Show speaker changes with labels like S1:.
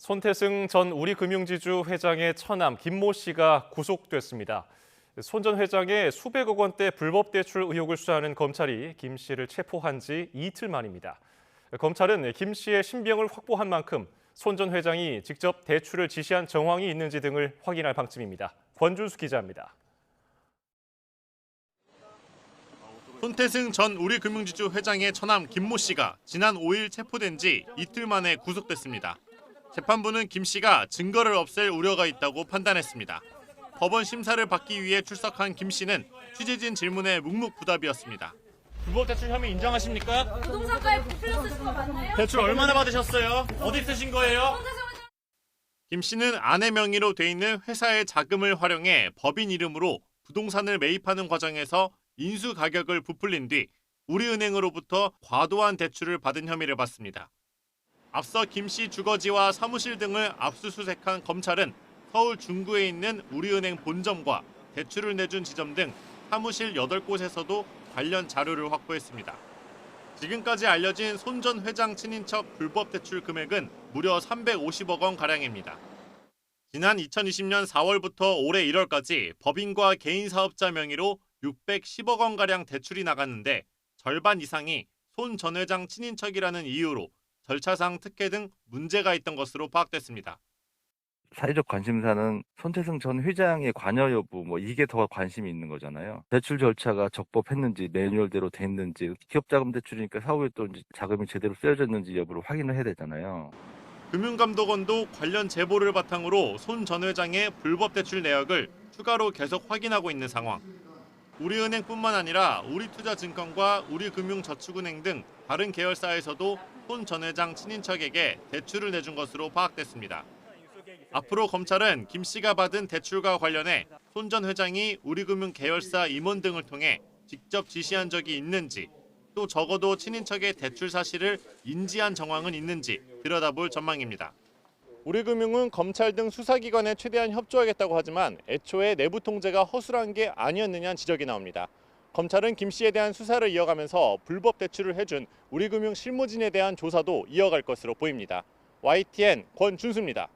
S1: 손태승 전 우리금융지주 회장의 처남 김모 씨가 구속됐습니다. 손 전 회장의 수백억 원대 불법 대출 의혹을 수사하는 검찰이 김 씨를 체포한 지 이틀 만입니다. 검찰은 김 씨의 신병을 확보한 만큼 손 전 회장이 직접 대출을 지시한 정황이 있는지 등을 확인할 방침입니다. 권준수 기자입니다.
S2: 손태승 전 우리금융지주 회장의 처남 김모 씨가 지난 5일 체포된 지 이틀 만에 구속됐습니다. 재판부는 김 씨가 증거를 없앨 우려가 있다고 판단했습니다. 법원 심사를 받기 위해 출석한 김 씨는 취재진 질문에 묵묵부답이었습니다.
S3: 불법 대출 혐의 인정하십니까?
S4: 부동산가에 부풀려 쓰신 거 맞나요?
S3: 대출 얼마나 받으셨어요? 어디 쓰신 거예요?
S2: 김 씨는 아내 명의로 돼 있는 회사의 자금을 활용해 법인 이름으로 부동산을 매입하는 과정에서 인수 가격을 부풀린 뒤 우리은행으로부터 과도한 대출을 받은 혐의를 받습니다. 앞서 김 씨 주거지와 사무실 등을 압수수색한 검찰은 서울 중구에 있는 우리은행 본점과 대출을 내준 지점 등 사무실 8곳에서도 관련 자료를 확보했습니다. 지금까지 알려진 손 전 회장 친인척 불법 대출 금액은 무려 350억 원가량입니다. 지난 2020년 4월부터 올해 1월까지 법인과 개인 사업자 명의로 610억 원가량 대출이 나갔는데 절반 이상이 손 전 회장 친인척이라는 이유로 절차상 특혜 등 문제가 있던 것으로 파악됐습니다.
S5: 사회적 관심사는 손태승 전 회장의 관여 여부 이게 더 관심이 있는 거잖아요. 대출 절차가 적법했는지 매뉴얼대로 됐는지 기업자금 대출이니까 사후에 또 이제 자금이 제대로 쓰여졌는지 여부를 확인을 해야 되잖아요.
S2: 금융감독원도 관련 제보를 바탕으로 손 전 회장의 불법 대출 내역을 추가로 계속 확인하고 있는 상황. 우리은행뿐만 아니라 우리투자증권과 우리금융저축은행 등 다른 계열사에서도 손 전 회장 친인척에게 대출을 내준 것으로 파악됐습니다. 앞으로 검찰은 김 씨가 받은 대출과 관련해 손 전 회장이 우리금융 계열사 임원 등을 통해 직접 지시한 적이 있는지, 또 적어도 친인척의 대출 사실을 인지한 정황은 있는지 들여다볼 전망입니다. 우리금융은 검찰 등 수사기관에 최대한 협조하겠다고 하지만 애초에 내부 통제가 허술한 게 아니었느냐는 지적이 나옵니다. 검찰은 김 씨에 대한 수사를 이어가면서 불법 대출을 해준 우리금융 실무진에 대한 조사도 이어갈 것으로 보입니다. YTN 권준수입니다.